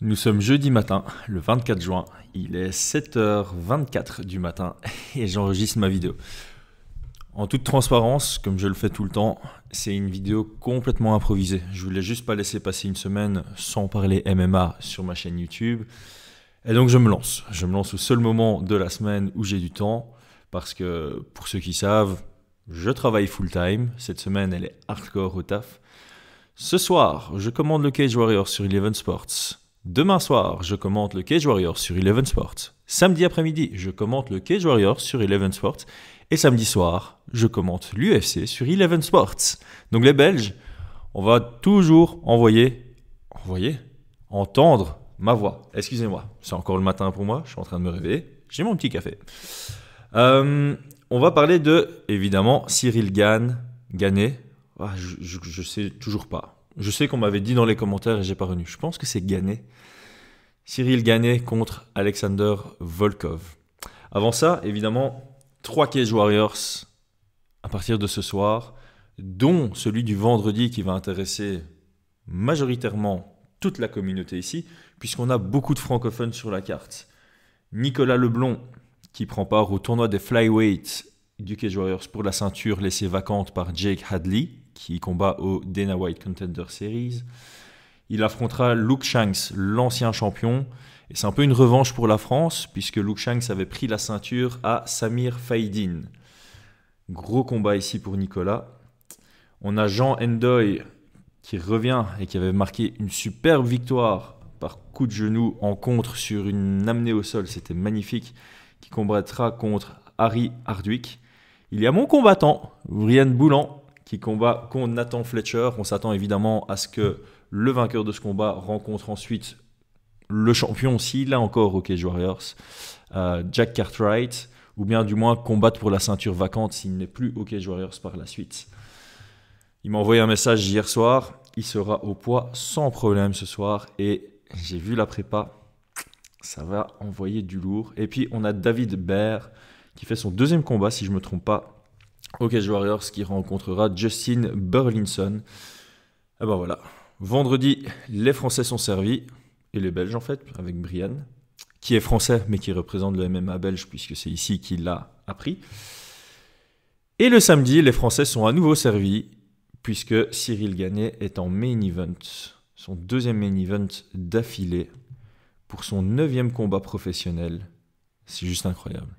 Nous sommes jeudi matin, le 24 juin, il est 7h24 du matin et j'enregistre ma vidéo. En toute transparence, comme je le fais tout le temps, c'est une vidéo complètement improvisée. Je voulais juste pas laisser passer une semaine sans parler MMA sur ma chaîne YouTube. Et donc je me lance. Je me lance au seul moment de la semaine où j'ai du temps parce que, pour ceux qui savent, je travaille full time. Cette semaine, elle est hardcore au taf. Ce soir, je commande le Cage Warrior sur Eleven Sports. Demain soir, je commente le Cage Warrior sur Eleven Sports. Samedi après-midi, je commente le Cage Warrior sur Eleven Sports. Et samedi soir, je commente l'UFC sur Eleven Sports. Donc les Belges, on va toujours entendre ma voix. Excusez-moi, c'est encore le matin pour moi, je suis en train de me réveiller. J'ai mon petit café. On va parler de, évidemment, Cyril Gane. Je sais toujours pas. Je sais qu'on m'avait dit dans les commentaires et j'ai pas retenu. Je pense que c'est Gane. Cyril Gane contre Alexander Volkov. Avant ça, évidemment, 3 Cage Warriors à partir de ce soir, dont celui du vendredi qui va intéresser majoritairement toute la communauté ici, puisqu'on a beaucoup de francophones sur la carte. Nicolas Leblond, qui prend part au tournoi des flyweight du Cage Warriors pour la ceinture laissée vacante par Jake Hadley, qui combat au Dana White Contender Series. Il affrontera Luke Shanks, l'ancien champion. Et c'est un peu une revanche pour la France, puisque Luke Shanks avait pris la ceinture à Samir Faidin. Gros combat ici pour Nicolas. On a Jean Endoy qui revient et qui avait marqué une superbe victoire par coup de genou en contre sur une amenée au sol. C'était magnifique. Qui combattra contre Harry Hardwick. Il y a mon combattant, Brian Boulan, qui combat contre Nathan Fletcher. On s'attend évidemment à ce que le vainqueur de ce combat rencontre ensuite le champion, s'il est encore au Cage Warriors, Jack Cartwright, ou bien du moins combattre pour la ceinture vacante s'il n'est plus au Cage Warriors par la suite. Il m'a envoyé un message hier soir, il sera au poids sans problème ce soir, et j'ai vu la prépa, ça va envoyer du lourd. Et puis on a David Baer qui fait son deuxième combat, si je ne me trompe pas, au Cage Warriors, qui rencontrera Justin Burlinson. Et ben voilà. Vendredi, les Français sont servis, et les Belges en fait, avec Brian, qui est français, mais qui représente le MMA belge, puisque c'est ici qu'il l'a appris. Et le samedi, les Français sont à nouveau servis, puisque Cyril Gane est en main event, son deuxième main event d'affilée, pour son 9e combat professionnel. C'est juste incroyable.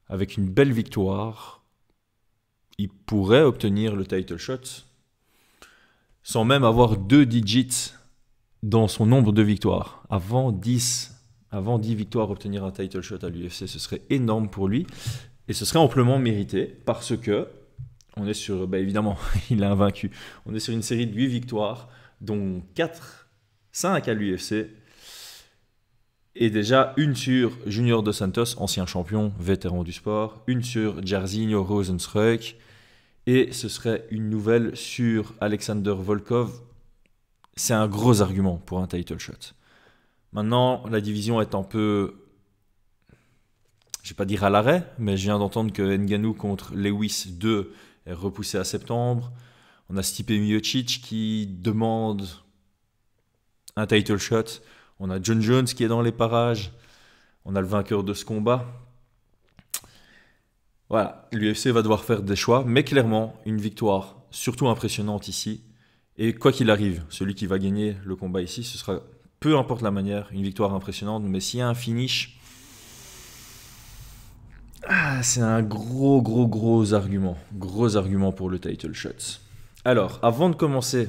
Avec une belle victoire, il pourrait obtenir le title shot sans même avoir 2 digits dans son nombre de victoires. Avant 10 victoires, obtenir un title shot à l'UFC, ce serait énorme pour lui. Et ce serait amplement mérité parce que, on est sur, évidemment, il est invaincu. On est sur une série de 8 victoires, dont 5 à l'UFC. Et déjà, une sur Junior Dos Santos, ancien champion, vétéran du sport. Une sur Jairzinho Rozenstruik. Et ce serait une nouvelle sur Alexander Volkov. C'est un gros argument pour un title shot. Maintenant, la division est un peu, je ne vais pas dire à l'arrêt, mais je viens d'entendre que Ngannou contre Lewis 2 est repoussé à septembre. On a Stipe Miocic qui demande un title shot. On a John Jones qui est dans les parages. On a le vainqueur de ce combat. Voilà, l'UFC va devoir faire des choix, mais clairement, une victoire surtout impressionnante ici. Et quoi qu'il arrive, celui qui va gagner le combat ici, ce sera, peu importe la manière, une victoire impressionnante. Mais s'il y a un finish, c'est un gros argument. Gros argument pour le title shot. Alors, avant de commencer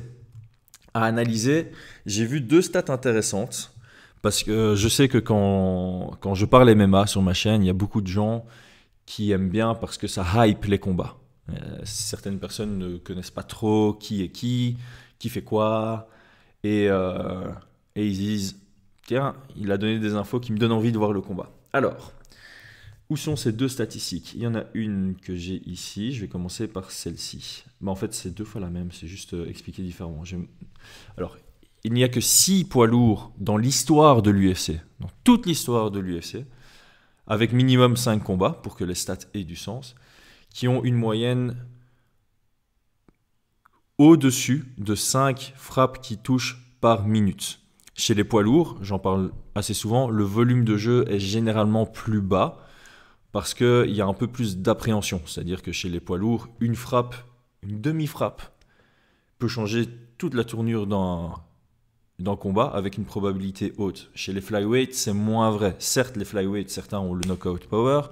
à analyser, j'ai vu 2 stats intéressantes. Parce que je sais que quand je parle MMA sur ma chaîne, il y a beaucoup de gens qui aiment bien parce que ça hype les combats. Certaines personnes ne connaissent pas trop qui est qui fait quoi, et ils disent tiens, il a donné des infos qui me donnent envie de voir le combat. Alors, où sont ces 2 statistiques? Il y en a une que j'ai ici, je vais commencer par celle-ci. En fait, c'est 2 fois la même, c'est juste expliqué différemment. Alors, il n'y a que 6 poids lourds dans l'histoire de l'UFC, dans toute l'histoire de l'UFC, avec minimum 5 combats, pour que les stats aient du sens, qui ont une moyenne au-dessus de 5 frappes qui touchent par minute. Chez les poids lourds, j'en parle assez souvent, le volume de jeu est généralement plus bas parce qu'il y a un peu plus d'appréhension. C'est-à-dire que chez les poids lourds, une frappe, une demi-frappe peut changer toute la tournure dans le combat avec une probabilité haute. Chez les flyweights, c'est moins vrai. Certes, les flyweights, certains ont le knockout power.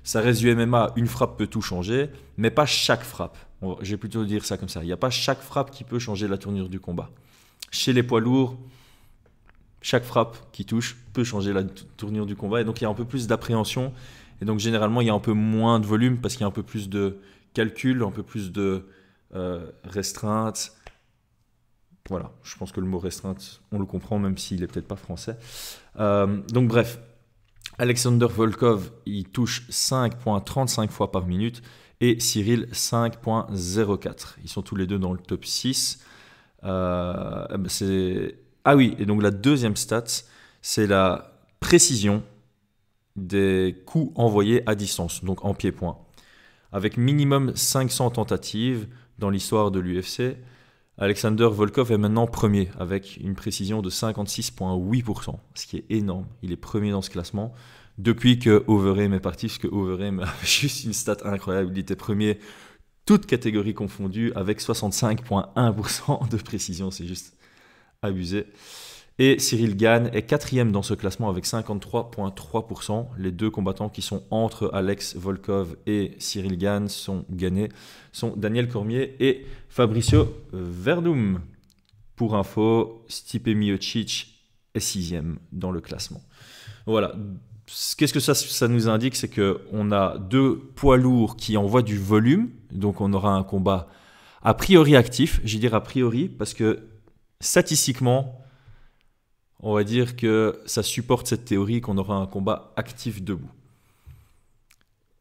Ça reste du MMA, une frappe peut tout changer, mais pas chaque frappe. Je vais plutôt dire ça comme ça. Il n'y a pas chaque frappe qui peut changer la tournure du combat. Chez les poids lourds, chaque frappe qui touche peut changer la tournure du combat. Et donc, il y a un peu plus d'appréhension. Et donc, généralement, il y a un peu moins de volume parce qu'il y a un peu plus de calcul, un peu plus de restreinte. Voilà, je pense que le mot restreinte, on le comprend, même s'il n'est peut-être pas français. Donc, bref, Alexander Volkov, il touche 5,35 fois par minute et Cyril 5,04. Ils sont tous les deux dans le top 6. Ah oui, et donc la deuxième stat, c'est la précision des coups envoyés à distance, donc en pied-point. Avec minimum 500 tentatives dans l'histoire de l'UFC, Alexander Volkov est maintenant premier avec une précision de 56,8%, ce qui est énorme. Il est premier dans ce classement depuis que Overeem est parti, parce que Overeem a juste une stat incroyable. Il était premier, toutes catégories confondues, avec 65,1% de précision. C'est juste abusé. Et Cyril Gane est quatrième dans ce classement avec 53,3%. Les deux combattants qui sont entre Alex Volkov et Cyril Gane sont gagnés, sont Daniel Cormier et Fabricio Werdum. Pour info, Stipe Miocic est sixième dans le classement. Voilà. Qu'est-ce que ça nous indique? C'est qu'on a deux poids lourds qui envoient du volume. Donc on aura un combat a priori actif. Je vais dire a priori parce que statistiquement, on va dire que ça supporte cette théorie qu'on aura un combat actif debout.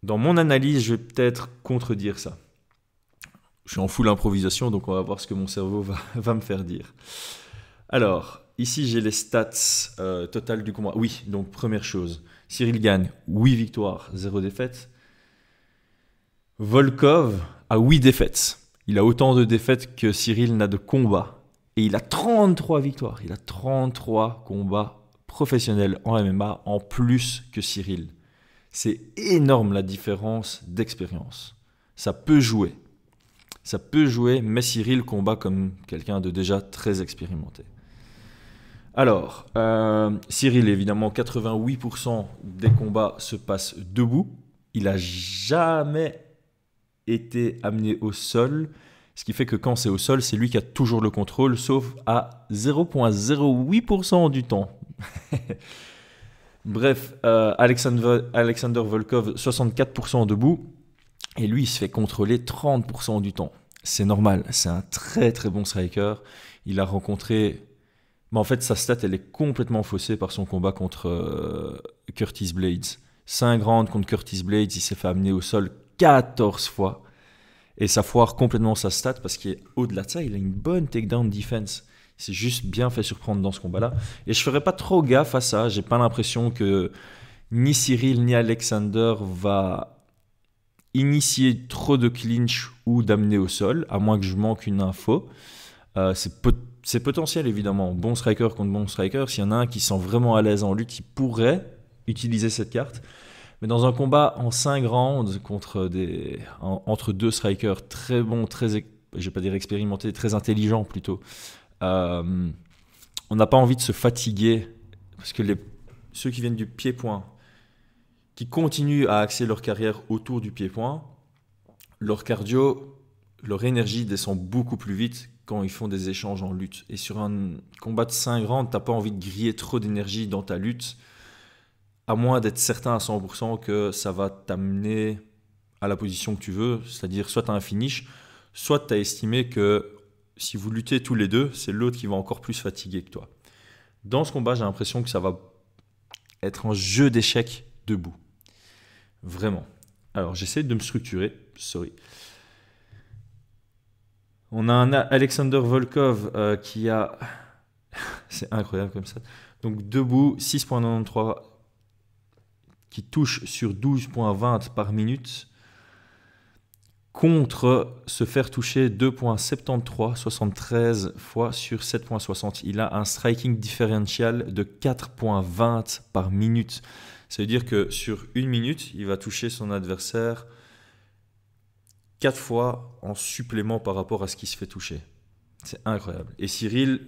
Dans mon analyse, je vais peut-être contredire ça. Je suis en full improvisation, donc on va voir ce que mon cerveau va me faire dire. Alors, ici j'ai les stats totales du combat. Oui, donc première chose, Cyril gagne 8 victoires, 0 défaites. Volkov a 8 défaites. Il a autant de défaites que Cyril n'a de combats. Et il a 33 victoires. Il a 33 combats professionnels en MMA en plus que Cyril. C'est énorme la différence d'expérience. Ça peut jouer. Ça peut jouer, mais Cyril combat comme quelqu'un de déjà très expérimenté. Alors, Cyril, évidemment, 88% des combats se passent debout. Il n'a jamais été amené au sol. Ce qui fait que quand c'est au sol, c'est lui qui a toujours le contrôle, sauf à 0,08% du temps. Bref, Alexander Volkov, 64% debout, et lui, il se fait contrôler 30% du temps. C'est normal, c'est un très très bon striker. Il a rencontré... Mais en fait, sa stat, elle est complètement faussée par son combat contre Curtis Blades. 5 rounds contre Curtis Blades, il s'est fait amener au sol 14 fois. Et ça foire complètement sa stat parce qu'au-delà de ça, il a une bonne takedown defense. Il s'est juste bien fait surprendre dans ce combat-là. Et je ne ferai pas trop gaffe à ça. J'ai pas l'impression que ni Cyril ni Alexander va initier trop de clinch ou d'amener au sol, à moins que je manque une info. C'est potentiel, évidemment. Bon striker contre bon striker. S'il y en a un qui se sent vraiment à l'aise en lutte, il pourrait utiliser cette carte. Mais dans un combat en 5 rounds entre deux strikers très bons, je vais pas dire expérimentés, très intelligents plutôt, on n'a pas envie de se fatiguer parce que ceux qui viennent du pied-point, qui continuent à axer leur carrière autour du pied-point, leur cardio, leur énergie descend beaucoup plus vite quand ils font des échanges en lutte. Et sur un combat de 5 rounds, tu n'as pas envie de griller trop d'énergie dans ta lutte, à moins d'être certain à 100% que ça va t'amener à la position que tu veux, c'est-à-dire soit tu as un finish, soit tu as estimé que si vous luttez tous les deux, c'est l'autre qui va encore plus fatiguer que toi. Dans ce combat, j'ai l'impression que ça va être un jeu d'échecs debout. Vraiment. Alors, j'essaie de me structurer, sorry. On a un Alexander Volkov qui a... c'est incroyable comme ça. Donc, debout, 6,93 qui touche sur 12,20 par minute contre se faire toucher 2,73, 73 fois sur 7,60. Il a un striking differential de 4,20 par minute. Ça veut dire que sur une minute, il va toucher son adversaire 4 fois en supplément par rapport à ce qui se fait toucher. C'est incroyable. Et Cyril,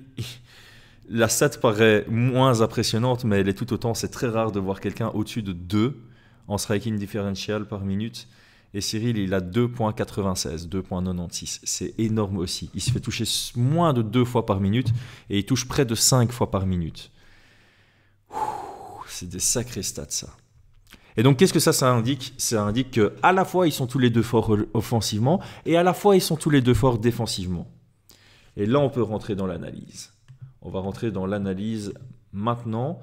la stat paraît moins impressionnante, mais elle est tout autant. C'est très rare de voir quelqu'un au-dessus de 2 en striking differential par minute. Et Cyril, il a 2,96, 2,96. C'est énorme aussi. Il se fait toucher moins de 2 fois par minute et il touche près de 5 fois par minute. C'est des sacrés stats, ça. Et donc, qu'est-ce que ça indique? Ça indique qu'à la fois, ils sont tous les deux forts offensivement et à la fois, ils sont tous les deux forts défensivement. Et là, on peut rentrer dans l'analyse. On va rentrer dans l'analyse maintenant.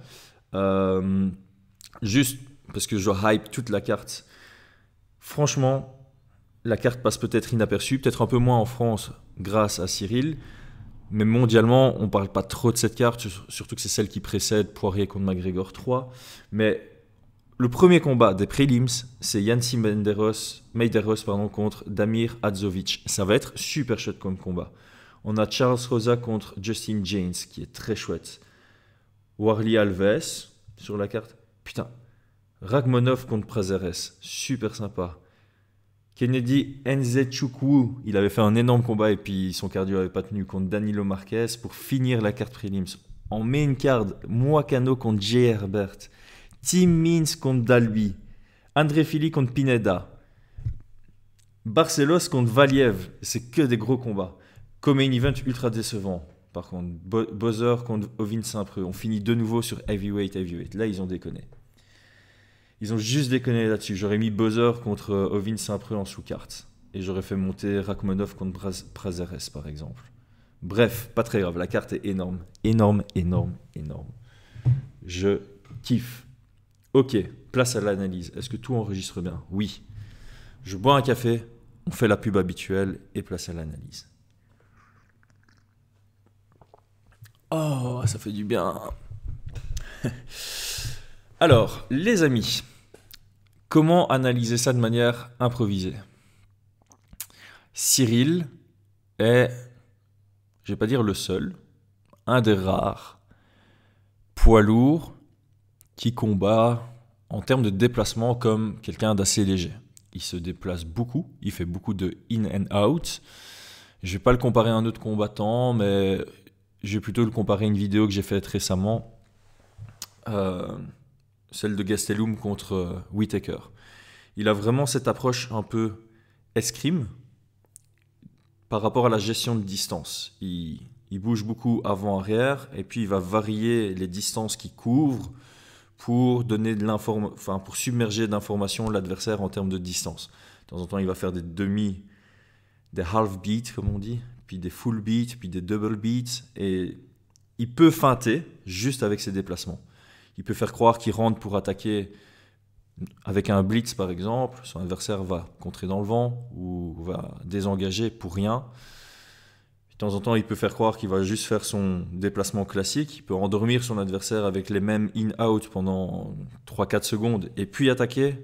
Juste parce que je hype toute la carte. Franchement, la carte passe peut-être inaperçue, peut-être un peu moins en France grâce à Cyril. Mais mondialement, on ne parle pas trop de cette carte, surtout que c'est celle qui précède Poirier contre McGregor 3. Mais le premier combat des prelims, c'est Yancy Medeiros contre Damir Hadzovic. Ça va être super chouette comme combat. On a Charles Rosa contre Justin James, qui est très chouette. Warlley Alves sur la carte. Putain. Rakhmonov contre Prazeres, super sympa. Kennedy Nzechukwu, il avait fait un énorme combat et puis son cardio n'avait pas tenu, contre Danilo Marquez pour finir la carte prelims. En main card, Moicano contre J. Herbert, Tim Means contre Dalby, André Fili contre Pineda, Barcelos contre Valiev, c'est que des gros combats. Co-main event ultra décevant. Par contre, Bowser contre Ovin Saint-Preux. On finit de nouveau sur heavyweight. Là, ils ont déconné. Ils ont juste déconné là-dessus. J'aurais mis Bowser contre Ovin Saint-Preux en sous-carte. Et j'aurais fait monter Rakhmonov contre Prazeres, par exemple. Bref, pas très grave. La carte est énorme. Énorme. Je kiffe. Ok, place à l'analyse. Est-ce que tout enregistre bien? Oui. Je bois un café, on fait la pub habituelle et place à l'analyse. Oh, ça fait du bien. Alors, les amis, comment analyser ça de manière improvisée? Cyril est, je vais pas dire le seul, un des rares poids lourds qui combat en termes de déplacement comme quelqu'un d'assez léger. Il se déplace beaucoup, il fait beaucoup de in and out. Je vais pas le comparer à un autre combattant, mais je vais plutôt le comparer à une vidéo que j'ai faite récemment. Celle de Gastelum contre Whittaker. Il a vraiment cette approche un peu escrime par rapport à la gestion de distance. Il bouge beaucoup avant-arrière et puis il va varier les distances qu'il couvre pour donner de pour submerger d'informations l'adversaire en termes de distance. De temps en temps, il va faire des half beats comme on dit, puis des full beats, puis des double beats et il peut feinter juste avec ses déplacements. Il peut faire croire qu'il rentre pour attaquer avec un blitz par exemple. Son adversaire va contrer dans le vent ou va désengager pour rien. De temps en temps, il peut faire croire qu'il va juste faire son déplacement classique. Il peut endormir son adversaire avec les mêmes in-out pendant 3-4 secondes et puis attaquer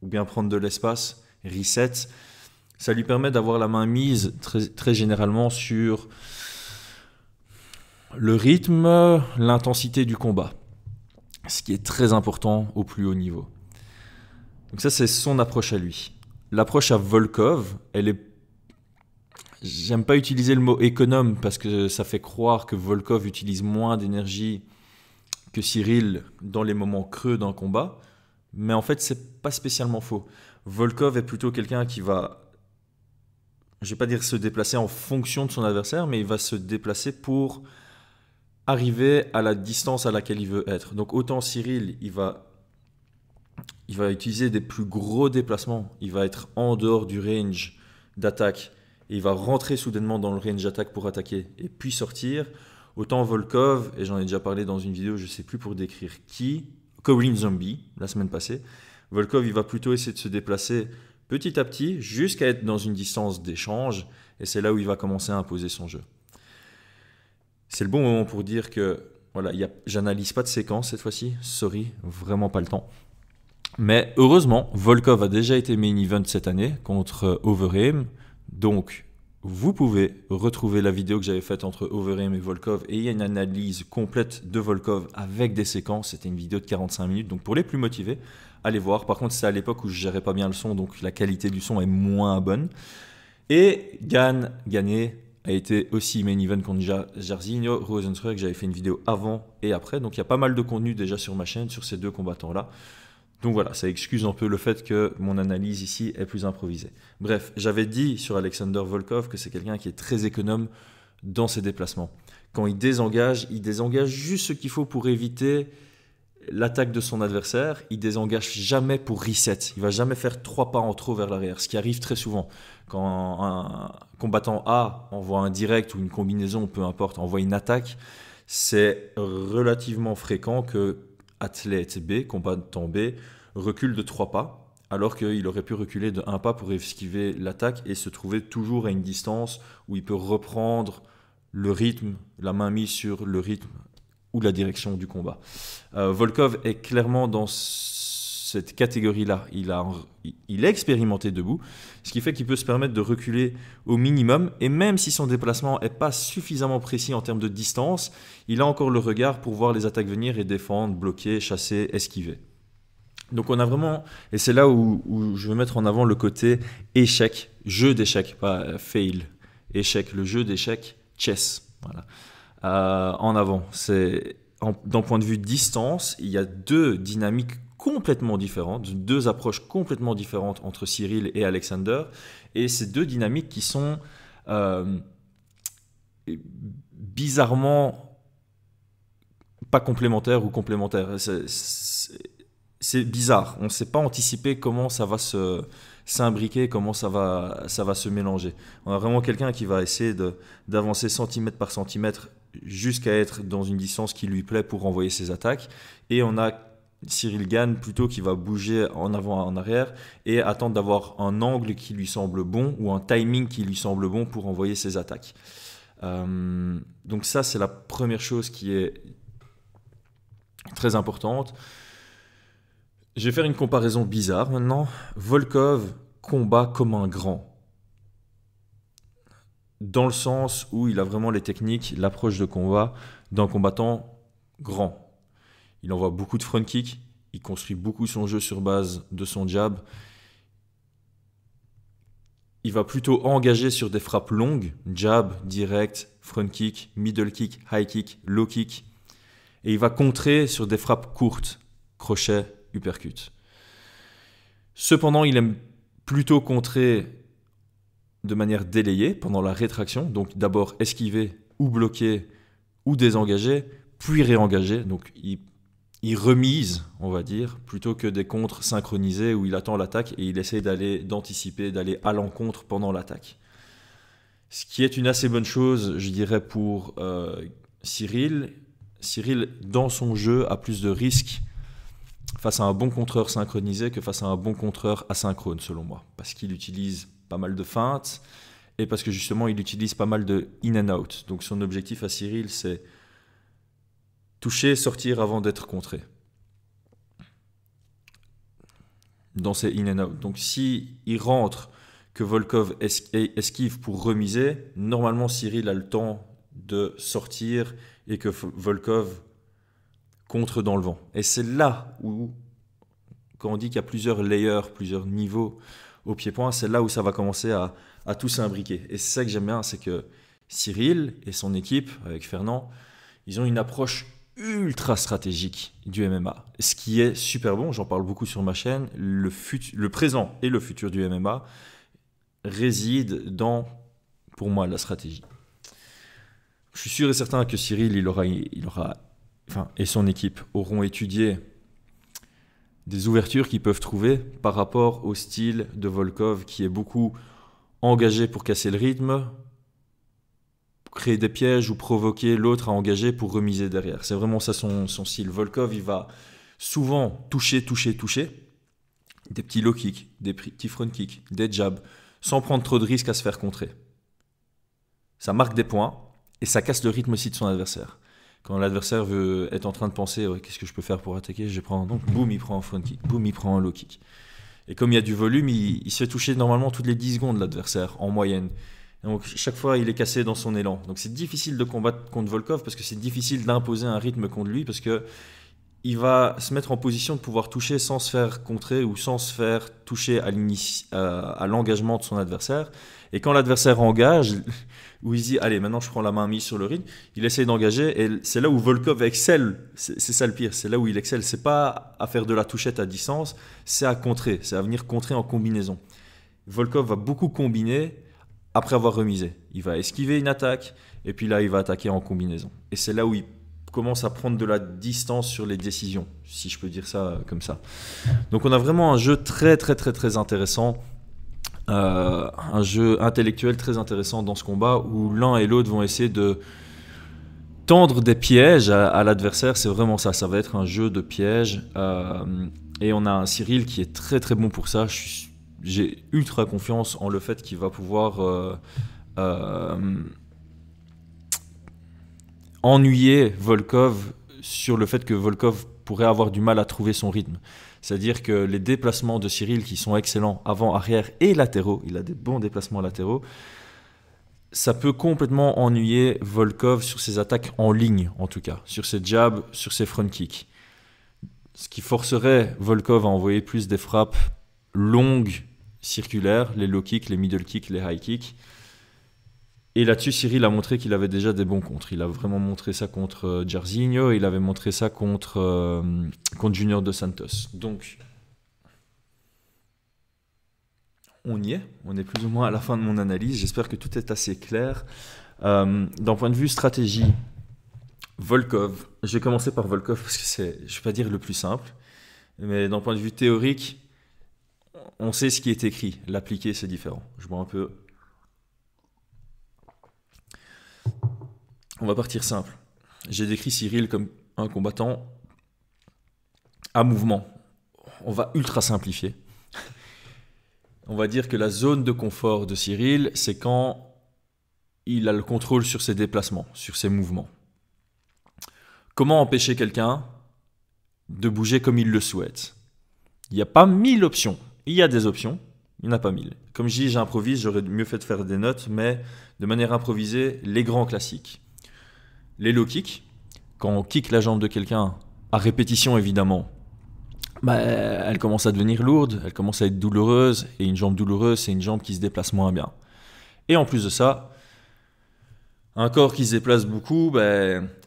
ou bien prendre de l'espace, reset. Ça lui permet d'avoir la main mise très, très généralement sur le rythme, l'intensité du combat. Ce qui est très important au plus haut niveau. Donc ça, c'est son approche à lui. L'approche à Volkov, elle est... J'aime pas utiliser le mot économe parce que ça fait croire que Volkov utilise moins d'énergie que Cyril dans les moments creux d'un combat. Mais en fait, c'est pas spécialement faux. Volkov est plutôt quelqu'un qui va, je vais pas dire se déplacer en fonction de son adversaire, mais il va se déplacer pour arriver à la distance à laquelle il veut être. Donc autant Cyril, il va utiliser des plus gros déplacements. Il va être en dehors du range d'attaque. Et il va rentrer soudainement dans le range d'attaque pour attaquer et puis sortir. Autant Volkov, et j'en ai déjà parlé dans une vidéo, je ne sais plus pour décrire qui, Korean Zombie, la semaine passée. Volkov, il va plutôt essayer de se déplacer petit à petit jusqu'à être dans une distance d'échange. Et c'est là où il va commencer à imposer son jeu. C'est le bon moment pour dire que voilà, j'analyse pas de séquence cette fois-ci. Sorry, vraiment pas le temps. Mais heureusement, Volkov a déjà été main event cette année contre Overeem. Donc, vous pouvez retrouver la vidéo que j'avais faite entre Overeem et Volkov. Et il y a une analyse complète de Volkov avec des séquences. C'était une vidéo de 45 minutes. Donc, pour les plus motivés, allez voir. Par contre, c'est à l'époque où je gérais pas bien le son. Donc, la qualité du son est moins bonne. Et Gane a été aussi main event contre Jairzinho Rozenstruik. J'avais fait une vidéo avant et après. Donc, il y a pas mal de contenu déjà sur ma chaîne sur ces deux combattants-là. Donc voilà, ça excuse un peu le fait que mon analyse ici est plus improvisée. Bref, j'avais dit sur Alexander Volkov que c'est quelqu'un qui est très économe dans ses déplacements. Quand il désengage juste ce qu'il faut pour éviter l'attaque de son adversaire. Il désengage jamais pour reset. Il va jamais faire 3 pas en trop vers l'arrière, ce qui arrive très souvent. Quand un combattant A envoie un direct ou une combinaison, peu importe, envoie une attaque, c'est relativement fréquent que athlète B, combattant B, recule de 3 pas, alors qu'il aurait pu reculer de 1 pas pour esquiver l'attaque et se trouver toujours à une distance où il peut reprendre le rythme, la main mise sur le rythme ou la direction du combat. Volkov est clairement dans cette catégorie-là. Il a expérimenté debout, ce qui fait qu'il peut se permettre de reculer au minimum. Et même si son déplacement n'est pas suffisamment précis en termes de distance, il a encore le regard pour voir les attaques venir et défendre, bloquer, chasser, esquiver. Donc on a vraiment, et c'est là où je veux mettre en avant le côté échec, jeu d'échecs, pas fail, échec, le jeu d'échecs, chess. Voilà. En avant, d'un point de vue distance, il y a 2 dynamiques complètement différentes, 2 approches complètement différentes entre Cyril et Alexander, et ces 2 dynamiques qui sont bizarrement pas complémentaires ou complémentaires. C'est bizarre, on ne sait pas anticiper comment ça va s'imbriquer, comment ça va se mélanger. On a vraiment quelqu'un qui va essayer d'avancer centimètre par centimètre jusqu'à être dans une distance qui lui plaît pour envoyer ses attaques. Et on a Cyril Gane plutôt qui va bouger en avant en arrière et attendre d'avoir un angle qui lui semble bon ou un timing qui lui semble bon pour envoyer ses attaques. Donc ça, c'est la première chose qui est très importante. Je vais faire une comparaison bizarre maintenant. Volkov combat comme un grand. Dans le sens où il a vraiment les techniques, l'approche de combat d'un combattant grand. Il envoie beaucoup de front kick, il construit beaucoup son jeu sur base de son jab. Il va plutôt engager sur des frappes longues, jab, direct, front kick, middle kick, high kick, low kick. Et il va contrer sur des frappes courtes, crochet, uppercut. Cependant, il aime plutôt contrer de manière délayée pendant la rétraction, donc d'abord esquiver ou bloquer ou désengager, puis réengager. Donc il remise, on va dire, plutôt que des contres synchronisés où il attend l'attaque et il essaie d'anticiper, d'aller à l'encontre pendant l'attaque. Ce qui est une assez bonne chose, je dirais, pour Cyril. Cyril, dans son jeu, a plus de risques face à un bon contreur synchronisé que face à un bon contreur asynchrone, selon moi. Parce qu'il utilise pas mal de feintes et parce que justement, il utilise pas mal de in and out. Donc son objectif à Cyril, c'est toucher, sortir avant d'être contré. Dans ces in and out. Donc si il rentre, que Volkov esquive pour remiser, normalement Cyril a le temps de sortir et que Volkov contre dans le vent. Et c'est là où, quand on dit qu'il y a plusieurs layers, plusieurs niveaux au pied-point, c'est là où ça va commencer à tout s'imbriquer. Et c'est ça que j'aime bien, c'est que Cyril et son équipe, avec Fernand, ils ont une approche ultra stratégique du MMA. Ce qui est super bon, j'en parle beaucoup sur ma chaîne, le présent et le futur du MMA résident dans, pour moi, la stratégie. Je suis sûr et certain que Cyril, et son équipe auront étudié des ouvertures qu'ils peuvent trouver par rapport au style de Volkov qui est beaucoup engagé pour casser le rythme, créer des pièges ou provoquer l'autre à engager pour remiser derrière. C'est vraiment ça son style. Volkov, il va souvent toucher, des petits low kicks, des petits front kicks, des jabs, sans prendre trop de risques à se faire contrer. Ça marque des points et ça casse le rythme aussi de son adversaire. Quand l'adversaire est en train de penser ouais, qu'est-ce que je peux faire pour attaquer, je prends donc boum, il prend un front kick, boum, il prend un low kick. Et comme il y a du volume, il se fait toucher normalement toutes les 10 secondes l'adversaire en moyenne. Et donc chaque fois, il est cassé dans son élan. Donc c'est difficile de combattre contre Volkov parce que c'est difficile d'imposer un rythme contre lui parce que il va se mettre en position de pouvoir toucher sans se faire contrer ou sans se faire toucher à l'engagement de son adversaire. Et quand l'adversaire engage, où il se dit allez maintenant je prends la main mise sur le rythme, il essaie d'engager et c'est là où Volkov excelle. C'est ça le pire, c'est là où il excelle. C'est pas à faire de la touchette à distance, c'est à contrer, c'est à venir contrer en combinaison. Volkov va beaucoup combiner après avoir remisé. Il va esquiver une attaque et puis là il va attaquer en combinaison. Et c'est là où il commence à prendre de la distance sur les décisions, si je peux dire ça comme ça. Donc on a vraiment un jeu très très très très intéressant, un jeu intellectuel très intéressant dans ce combat où l'un et l'autre vont essayer de tendre des pièges à l'adversaire. C'est vraiment ça, ça va être un jeu de pièges. Et on a un Cyril qui est très très bon pour ça. J'ai ultra confiance en le fait qu'il va pouvoir ennuyer Volkov sur le fait que Volkov pourrait avoir du mal à trouver son rythme. C'est-à-dire que les déplacements de Cyril qui sont excellents avant, arrière et latéraux, il a des bons déplacements latéraux, ça peut complètement ennuyer Volkov sur ses attaques en ligne en tout cas, sur ses jabs, sur ses front kicks. Ce qui forcerait Volkov à envoyer plus des frappes longues, circulaires, les low kicks, les middle kicks, les high kicks. Et là-dessus, Cyril a montré qu'il avait déjà des bons contres. Il a vraiment montré ça contre Jairzinho, il avait montré ça contre Junior Dos Santos. Donc, on y est. On est plus ou moins à la fin de mon analyse. J'espère que tout est assez clair. D'un point de vue stratégie, Volkov, je vais commencer par Volkov parce que c'est, je ne vais pas dire le plus simple, mais d'un point de vue théorique, on sait ce qui est écrit. L'appliquer, c'est différent. Je bois un peu. On va partir simple. J'ai décrit Cyril comme un combattant à mouvement. On va ultra simplifier. On va dire que la zone de confort de Cyril, c'est quand il a le contrôle sur ses déplacements, sur ses mouvements. Comment empêcher quelqu'un de bouger comme il le souhaite? Il n'y a pas 1000 options. Il y a des options, il n'y en a pas 1000. Comme je dis, j'improvise, j'aurais mieux fait de faire des notes, mais de manière improvisée, les grands classiques. Les low kicks, quand on kick la jambe de quelqu'un, à répétition évidemment, elle commence à devenir lourde, elle commence à être douloureuse, et une jambe douloureuse, c'est une jambe qui se déplace moins bien. Et en plus de ça, un corps qui se déplace beaucoup,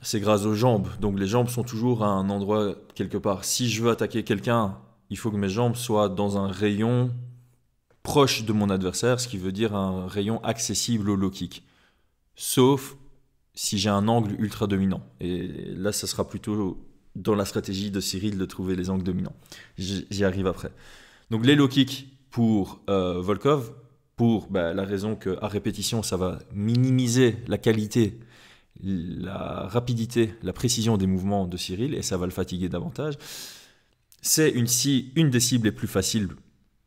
c'est grâce aux jambes. Donc les jambes sont toujours à un endroit quelque part. Si je veux attaquer quelqu'un, il faut que mes jambes soient dans un rayon proche de mon adversaire, ce qui veut dire un rayon accessible au low kick. Sauf si j'ai un angle ultra dominant. Et là, ça sera plutôt dans la stratégie de Cyril de trouver les angles dominants. J'y arrive après. Donc les low kicks pour Volkov, pour la raison qu'à répétition, ça va minimiser la qualité, la rapidité, la précision des mouvements de Cyril, et ça va le fatiguer davantage. C'est une des cibles les plus faciles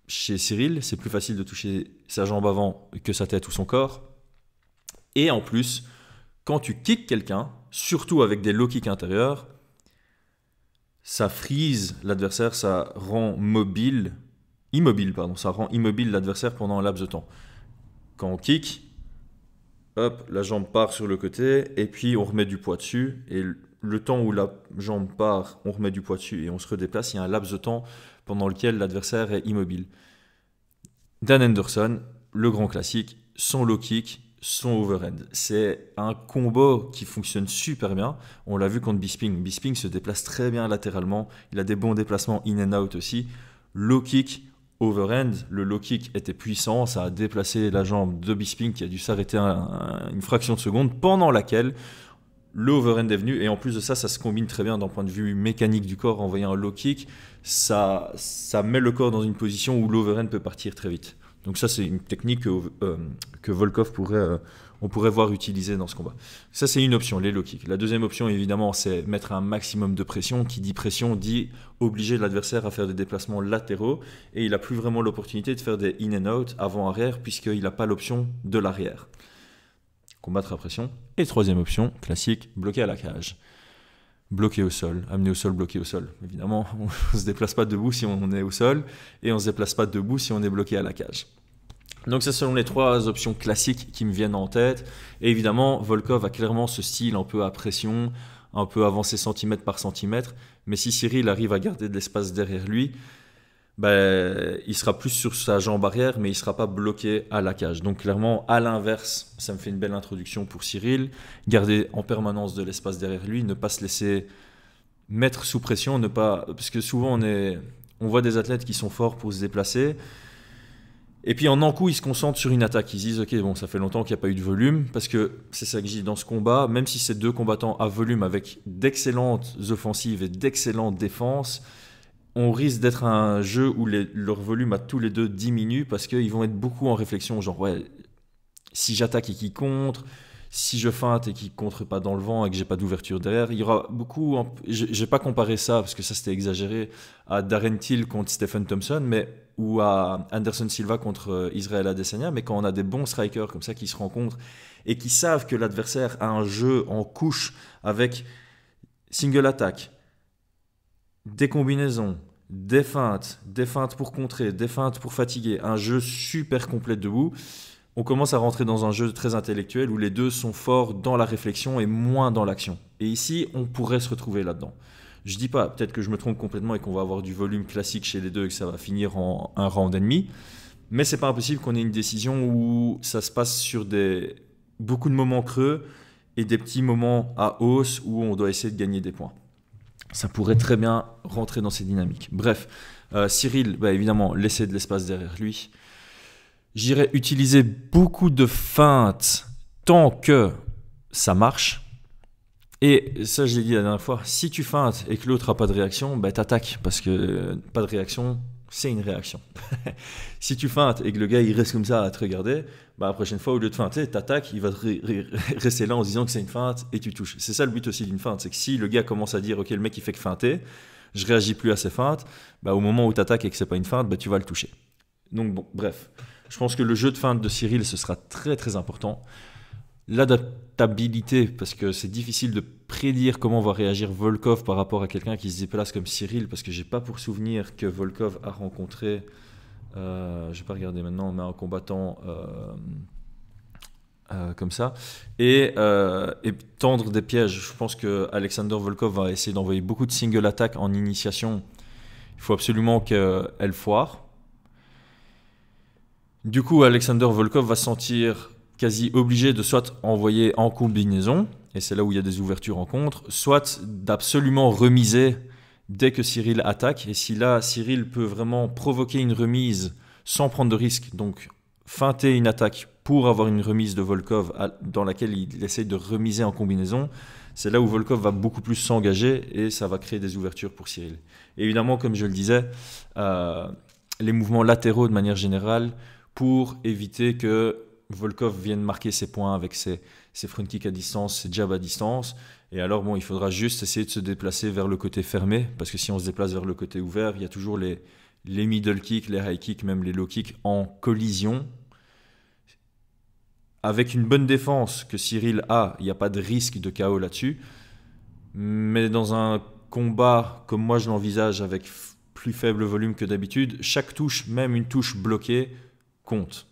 chez Cyril. C'est plus facile de toucher sa jambe avant que sa tête ou son corps. Et en plus, quand tu kicks quelqu'un, surtout avec des low kicks intérieurs, ça freeze l'adversaire, ça rend ça rend immobile l'adversaire pendant un laps de temps. Quand on kick, hop, la jambe part sur le côté et puis on remet du poids dessus. Et le temps où la jambe part, on remet du poids dessus et on se redéplace. Il y a un laps de temps pendant lequel l'adversaire est immobile. Dan Henderson, le grand classique, son low kick, son overhand. C'est un combo qui fonctionne super bien. On l'a vu contre Bisping. Bisping se déplace très bien latéralement. Il a des bons déplacements in and out aussi. Low kick, overhand. Le low kick était puissant. Ça a déplacé la jambe de Bisping qui a dû s'arrêter une fraction de seconde pendant laquelle le overhand est venu. Et en plus de ça, ça se combine très bien d'un point de vue mécanique du corps. Envoyer un low kick, ça met le corps dans une position où l'overhand peut partir très vite. Donc ça, c'est une technique que Volkov on pourrait voir utiliser dans ce combat. Ça, c'est une option, les low kicks. La deuxième option, évidemment, c'est mettre un maximum de pression. Qui dit pression, dit obliger l'adversaire à faire des déplacements latéraux. Et il n'a plus vraiment l'opportunité de faire des in and out, avant-arrière, puisqu'il n'a pas l'option de l'arrière. Combattre à pression. Et troisième option, classique, bloquer à la cage. bloqué au sol, amené au sol, bloqué au sol. Évidemment, on ne se déplace pas debout si on est au sol et on ne se déplace pas debout si on est bloqué à la cage. Donc ça, ce sont les 3 options classiques qui me viennent en tête. Et évidemment, Volkov a clairement ce style un peu à pression, un peu avancé centimètre par centimètre. Mais si Cyril arrive à garder de l'espace derrière lui, il sera plus sur sa jambe arrière, mais il ne sera pas bloqué à la cage. Donc clairement, à l'inverse, ça me fait une belle introduction pour Cyril. Garder en permanence de l'espace derrière lui, ne pas se laisser mettre sous pression, parce que souvent on voit des athlètes qui sont forts pour se déplacer, et puis en un coup ils se concentrent sur une attaque. Ils se disent ok, bon, ça fait longtemps qu'il n'y a pas eu de volume, parce que c'est ça que je dis dans ce combat, même si c'est 2 combattants à volume avec d'excellentes offensives et d'excellentes défenses, on risque d'être un jeu où leur volume à tous les deux diminue, parce qu'ils vont être beaucoup en réflexion, genre ouais, si j'attaque et qu'il contre, si je feinte et qu'il contre pas dans le vent et que j'ai pas d'ouverture derrière, il y aura beaucoup. Je vais pas comparer ça parce que ça c'était exagéré à Darren Till contre Stephen Thompson, ou à Anderson Silva contre Israel Adesanya, mais quand on a des bons strikers comme ça qui se rencontrent et qui savent que l'adversaire a un jeu en couche avec single attack, des combinaisons, des feintes pour contrer, des feintes pour fatiguer, un jeu super complet debout, on commence à rentrer dans un jeu très intellectuel où les deux sont forts dans la réflexion et moins dans l'action. Et ici, on pourrait se retrouver là-dedans. Je dis pas, peut-être que je me trompe complètement et qu'on va avoir du volume classique chez les deux et que ça va finir en un round et demi, mais c'est pas impossible qu'on ait une décision où ça se passe sur beaucoup de moments creux et des petits moments à hausse où on doit essayer de gagner des points. Ça pourrait très bien rentrer dans ces dynamiques. Bref, Cyril, évidemment, laisser de l'espace derrière lui. J'irais utiliser beaucoup de feintes tant que ça marche. Et ça, je l'ai dit la dernière fois, si tu feintes et que l'autre n'a pas de réaction, t'attaques, parce que pas de réaction, c'est une réaction. Si tu feintes et que le gars il reste comme ça à te regarder, la prochaine fois, au lieu de feinter, t'attaques, il va rester là en se disant que c'est une feinte et tu touches. C'est ça le but aussi d'une feinte, c'est que si le gars commence à dire ok, le mec il fait que feinter, je réagis plus à ses feintes, au moment où t'attaques et que c'est pas une feinte, tu vas le toucher. Donc bon, bref, je pense que le jeu de feinte de Cyril, ce sera très très important. L'adaptabilité, parce que c'est difficile de prédire comment va réagir Volkov par rapport à quelqu'un qui se déplace comme Cyril, parce que j'ai pas pour souvenir que Volkov a rencontré, je vais pas regarder maintenant, mais un combattant comme ça, et tendre des pièges. Je pense que Alexander Volkov va essayer d'envoyer beaucoup de single attack en initiation. Il faut absolument qu'elle foire. Du coup, Alexander Volkov va se sentir quasi obligé de soit envoyer en combinaison, et c'est là où il y a des ouvertures en contre, soit d'absolument remiser dès que Cyril attaque. Et si là, Cyril peut vraiment provoquer une remise sans prendre de risque, donc feinter une attaque pour avoir une remise de Volkov dans laquelle il essaye de remiser en combinaison, c'est là où Volkov va beaucoup plus s'engager et ça va créer des ouvertures pour Cyril. Et évidemment, comme je le disais, les mouvements latéraux de manière générale, pour éviter que Volkov vienne marquer ses points avec ses front kicks à distance, ses jabs à distance. Et alors, il faudra juste essayer de se déplacer vers le côté fermé, parce que si on se déplace vers le côté ouvert, il y a toujours les middle kicks, les high kicks, même les low kicks en collision. Avec une bonne défense que Cyril a, il n'y a pas de risque de KO là-dessus. Mais dans un combat comme moi je l'envisage, avec plus faible volume que d'habitude, chaque touche, même une touche bloquée, compte.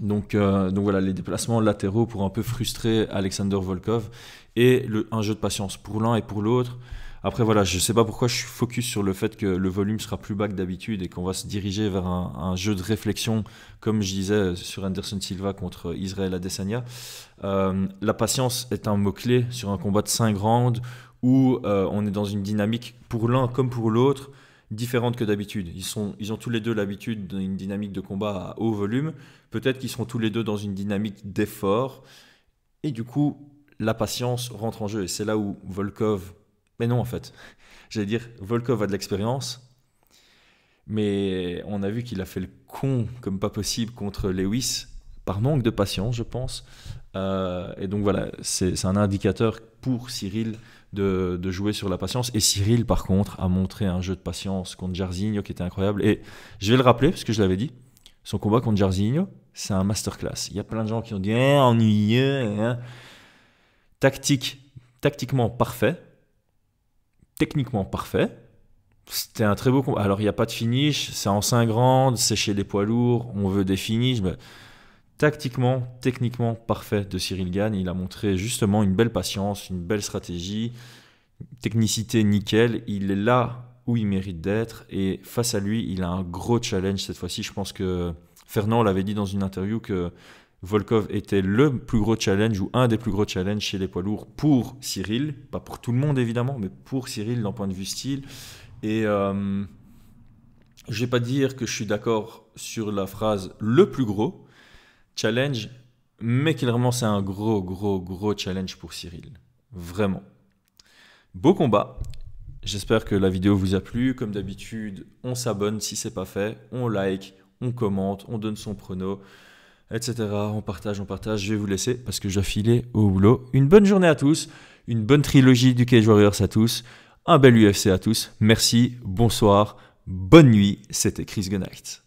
Donc voilà, les déplacements latéraux pour un peu frustrer Alexander Volkov et un jeu de patience pour l'un et pour l'autre. Après voilà, je ne sais pas pourquoi je suis focus sur le fait que le volume sera plus bas que d'habitude et qu'on va se diriger vers un jeu de réflexion, comme je disais sur Anderson Silva contre Israel Adesanya. La patience est un mot-clé sur un combat de 5 rounds où on est dans une dynamique pour l'un comme pour l'autre différente que d'habitude. Ils ont tous les deux l'habitude d'une dynamique de combat à haut volume. Peut-être qu'ils seront tous les deux dans une dynamique d'effort. Et du coup, la patience rentre en jeu. Et c'est là où Volkov... Mais non, en fait. J'allais dire, Volkov a de l'expérience. Mais on a vu qu'il a fait le con comme pas possible contre Lewis, par manque de patience, je pense. Et donc voilà, c'est un indicateur pour Cyril de jouer sur la patience. Et Cyril, par contre, a montré un jeu de patience contre Jairzinho qui était incroyable. Et je vais le rappeler, parce que je l'avais dit, son combat contre Jairzinho, c'est un masterclass. Il y a plein de gens qui ont dit ennuyeux. Tactiquement parfait. techniquement parfait. C'était un très beau combat. Alors, il n'y a pas de finish, c'est en 5 rounds, c'est chez les poids lourds, on veut des finishes. Mais tactiquement, techniquement parfait de Cyril Gane. Il a montré justement une belle patience, une belle stratégie, technicité nickel. Il est là où il mérite d'être. Et face à lui, il a un gros challenge cette fois-ci. Je pense que Fernand l'avait dit dans une interview que Volkov était le plus gros challenge ou un des plus gros challenges chez les poids lourds pour Cyril. Pas pour tout le monde évidemment, mais pour Cyril d'un point de vue style. Et je ne vais pas dire que je suis d'accord sur la phrase le plus gros challenge, mais clairement c'est un gros challenge pour Cyril. Vraiment. Beau combat. J'espère que la vidéo vous a plu. Comme d'habitude, on s'abonne si ce n'est pas fait, on like, on commente, on donne son prono, etc. On partage. Je vais vous laisser parce que je dois filer au boulot. Une bonne journée à tous, une bonne trilogie du Cage Warriors à tous. Un bel UFC à tous. Merci, bonsoir, bonne nuit. C'était Chris Gunnight.